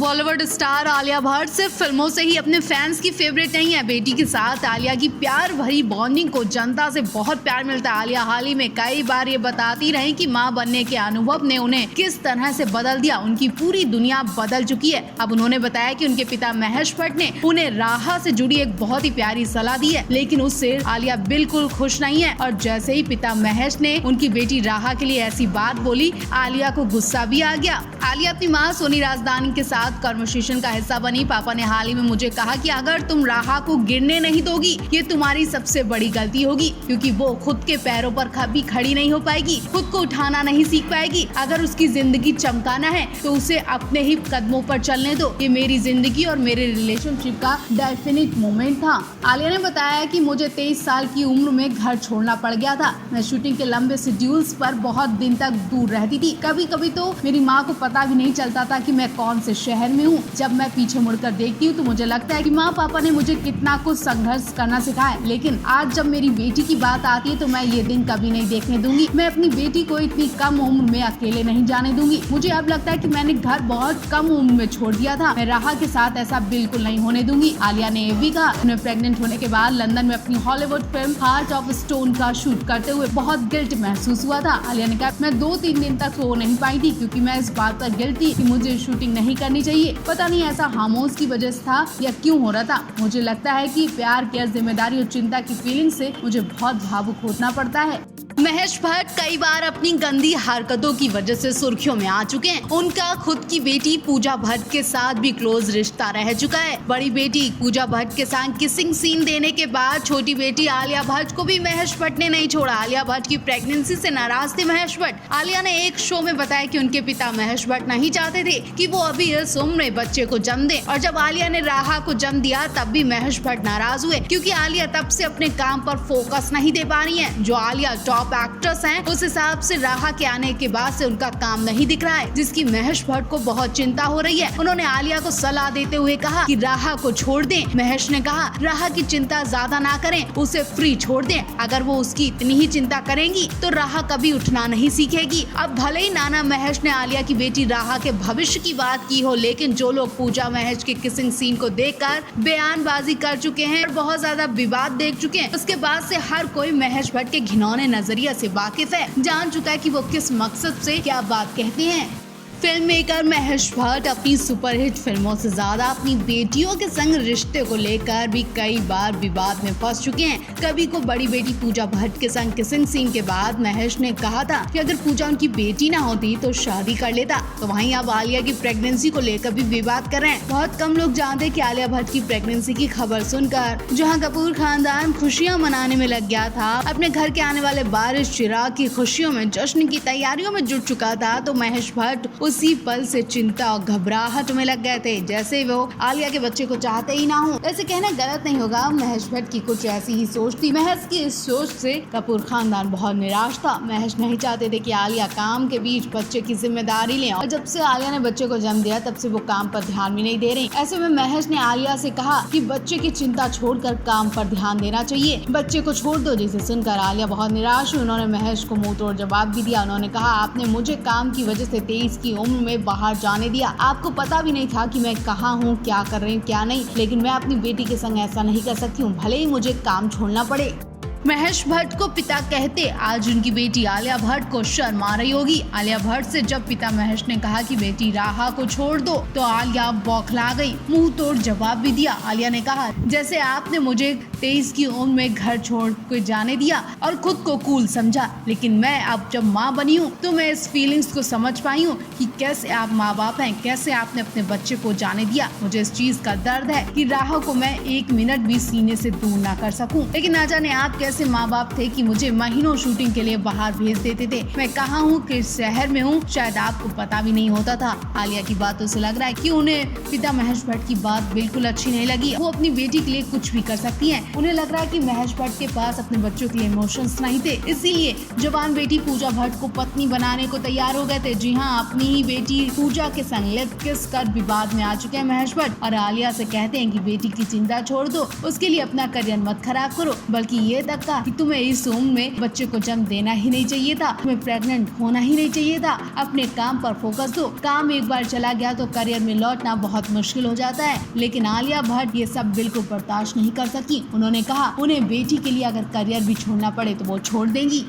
Bollywood star Alia Bhatt सिर्फ फिल्मों से ही अपने फैंस की फेवरेट नहीं है। बेटी के साथ आलिया की प्यार भरी बॉन्डिंग को जनता से बहुत प्यार मिलता है। आलिया हाल ही में कई बार ये बताती रही कि मां बनने के अनुभव ने उन्हें किस तरह से बदल दिया। उनकी पूरी दुनिया बदल चुकी है। अब उन्होंने बताया कि उनके पिता महेश भट्ट ने उन्हें राहा से जुड़ी एक बहुत ही प्यारी सलाह दी है, लेकिन उससे आलिया बिल्कुल खुश नहीं है। और जैसे ही पिता महेश ने उनकी बेटी राहा के लिए ऐसी बात बोली, आलिया को गुस्सा भी आ गया। आलिया अपनी माँ सोनी राजदानी के साथ कन्वर्सेशन का हिस्सा बनी। पापा ने हाल ही में मुझे कहा कि अगर तुम राहा को गिरने नहीं दोगी, ये तुम्हारी सबसे बड़ी गलती होगी, क्योंकि वो खुद के पैरों पर कभी खड़ी नहीं हो पाएगी, खुद को उठाना नहीं सीख पाएगी। अगर उसकी जिंदगी चमकाना है तो उसे अपने ही कदमों पर चलने दो। ये मेरी जिंदगी और मेरे रिलेशनशिप का डेफिनेट मोमेंट था। आलिया ने बताया कि मुझे 23 साल की उम्र में घर छोड़ना पड़ गया था। मैं शूटिंग के लंबे शेड्यूल्स पर बहुत दिन तक दूर रहती थी। कभी कभी तो मेरी माँ को पता भी नहीं चलता था कि मैं कौन से शहर में हूँ। जब मैं पीछे मुड़कर देखती हूँ तो मुझे लगता है कि माँ पापा ने मुझे कितना कुछ संघर्ष करना सिखाया, लेकिन आज जब मेरी बेटी की बात आती है तो मैं ये दिन कभी नहीं देखने दूंगी। मैं अपनी बेटी को इतनी कम उम्र में अकेले नहीं जाने दूंगी। मुझे अब लगता है कि मैंने घर बहुत कम उम्र में छोड़ दिया था। मैं राहा के साथ ऐसा बिल्कुल नहीं होने दूंगी। आलिया ने ये भी कहा, उन्हें प्रेग्नेंट होने के बाद लंदन में अपनी Hollywood film heart of stone का शूट करते हुए बहुत गिल्ट महसूस हुआ था। आलिया ने कहा, मैं 2-3 दिन तक सो नहीं पाई थी क्योंकि मैं इस बात पर गिल्ट थी कि मुझे शूटिंग नहीं करनी चाहिए। पता नहीं ऐसा हार्मोन्स की वजह से था या क्यों हो रहा था। मुझे लगता है कि प्यार, केयर, जिम्मेदारी और चिंता की फीलिंग से मुझे बहुत भावुक होना पड़ता है। महेश भट्ट कई बार अपनी गंदी हरकतों की वजह से सुर्खियों में आ चुके हैं। उनका खुद की बेटी पूजा भट्ट के साथ भी क्लोज रिश्ता रह चुका है। बड़ी बेटी पूजा भट्ट के साथ किसिंग सीन देने के बाद छोटी बेटी आलिया भट्ट को भी महेश भट्ट ने नहीं छोड़ा। आलिया भट्ट की प्रेगनेंसी से नाराज थे महेश भट्ट। आलिया ने एक शो में बताया कि उनके पिता महेश भट्ट नहीं चाहते थे कि वो अभी इस उम्र में बच्चे को जन्म दे, और जब आलिया ने राहा को जन्म दिया तब भी महेश भट्ट नाराज हुए, क्योंकि आलिया तब से अपने काम पर फोकस नहीं दे पा रही है। जो आलिया टॉप एक्ट्रेस हैं, उस हिसाब से राहा के आने के बाद से उनका काम नहीं दिख रहा है, जिसकी महेश भट्ट को बहुत चिंता हो रही है। उन्होंने आलिया को सलाह देते हुए कहा कि राहा को छोड़ दें। महेश ने कहा, राहा की चिंता ज्यादा ना करें, उसे फ्री छोड़ दें। अगर वो उसकी इतनी ही चिंता करेंगी तो राहा कभी उठना नहीं सीखेगी। अब भले ही नाना महेश ने आलिया की बेटी राहा के भविष्य की बात की हो, लेकिन जो लोग पूजा महेश के किसिंग सीन को देखकर बयानबाजी कर चुके हैं और बहुत ज्यादा विवाद देख चुके हैं, उसके बाद से हर कोई महेश भट्ट के घिनौने नजरिया से वाकिफ है, जान चुका है कि वो किस मकसद से क्या बात कहते हैं। फिल्म मेकर महेश भट्ट अपनी सुपरहिट फिल्मों से ज्यादा अपनी बेटियों के संग रिश्ते को लेकर भी कई बार विवाद में फंस चुके हैं। कभी को बड़ी बेटी पूजा भट्ट के संग किसिंग सीन के बाद महेश ने कहा था कि अगर पूजा उनकी बेटी ना होती तो शादी कर लेता। तो वहीं अब आलिया की प्रेगनेंसी को लेकर भी विवाद कर रहे हैं। बहुत कम लोग जानते कि आलिया भट्ट की प्रेगनेंसी की खबर सुनकर जहां कपूर खानदान खुशियां मनाने में लग गया था, अपने घर के आने वाले बारिश चिराग की खुशियों में जश्न की तैयारियों में जुट चुका था, तो महेश भट्ट उसी पल से चिंता और घबराहट में लग गए थे, जैसे वो आलिया के बच्चे को चाहते ही ना हो। ऐसे कहना गलत नहीं होगा, महेश भट्ट की कुछ ऐसी ही सोच थी। महेश की इस सोच से कपूर खानदान बहुत निराश था। महेश नहीं चाहते थे कि आलिया काम के बीच बच्चे की जिम्मेदारी ले, और जब से आलिया ने बच्चे को जन्म दिया तब से वो काम पर ध्यान भी नहीं दे रही। ऐसे में महेश ने आलिया से कहा कि बच्चे की चिंता छोड़कर काम पर ध्यान देना चाहिए, बच्चे को छोड़ दो। जिसे सुनकर आलिया बहुत निराश हुई। उन्होंने महेश को मुंह तोड़ जवाब भी दिया। उन्होंने कहा, आपने मुझे काम की वजह से 23 की उम्र में बाहर जाने दिया। आपको पता भी नहीं था कि मैं कहाँ हूँ, क्या कर रही हूँ, क्या नहीं, लेकिन मैं अपनी बेटी के संग ऐसा नहीं कर सकती हूँ, भले ही मुझे काम छोड़ना पड़े। महेश भट्ट को पिता कहते आज उनकी बेटी आलिया भट्ट को शर्म आ रही होगी। आलिया भट्ट से जब पिता महेश ने कहा कि बेटी राहा को छोड़ दो तो आलिया बौखला गई, मुंह तोड़ जवाब भी दिया। आलिया ने कहा, जैसे आपने मुझे 23 की उम्र में घर छोड़ के जाने दिया और खुद को कूल समझा, लेकिन मैं अब जब माँ बनी हूँ तो मैं इस फीलिंग्स को समझ पाई हूँ कि कैसे आप माँ बाप हैं, कैसे आपने अपने बच्चे को जाने दिया। मुझे इस चीज का दर्द है कि राहा को मैं 1 मिनट भी सीने से दूर ना कर सकूं, लेकिन ना जाने आप ऐसे माँ बाप थे कि मुझे महीनों शूटिंग के लिए बाहर भेज देते थे। मैं कहाँ हूँ, किस शहर में हूँ, शायद आपको पता भी नहीं होता था। आलिया की बातों से लग रहा है कि उन्हें पिता महेश भट्ट की बात बिल्कुल अच्छी नहीं लगी। वो अपनी बेटी के लिए कुछ भी कर सकती हैं। उन्हें लग रहा है कि महेश भट्ट के पास अपने बच्चों के लिए इमोशंस नहीं थे, इसीलिए जवान बेटी पूजा भट्ट को पत्नी बनाने को तैयार हो गए थे। जी हाँ, अपनी ही बेटी पूजा के संग लिप किस कर विवाद में आ चुके हैं महेश भट्ट, और आलिया से कहते हैं कि बेटी की चिंता छोड़ दो, उसके लिए अपना करियर मत खराब करो, बल्कि ये तक तक कहा कि तुम्हें इस उम्र में बच्चे को जन्म देना ही नहीं चाहिए था, तुम्हें प्रेग्नेंट होना ही नहीं चाहिए था, अपने काम पर फोकस दो। काम एक बार चला गया तो करियर में लौटना बहुत मुश्किल हो जाता है। लेकिन आलिया भट्ट ये सब बिल्कुल बर्दाश्त नहीं कर सकी। उन्होंने कहा उन्हें बेटी के लिए अगर करियर भी छोड़ना पड़े तो वो छोड़ देंगी।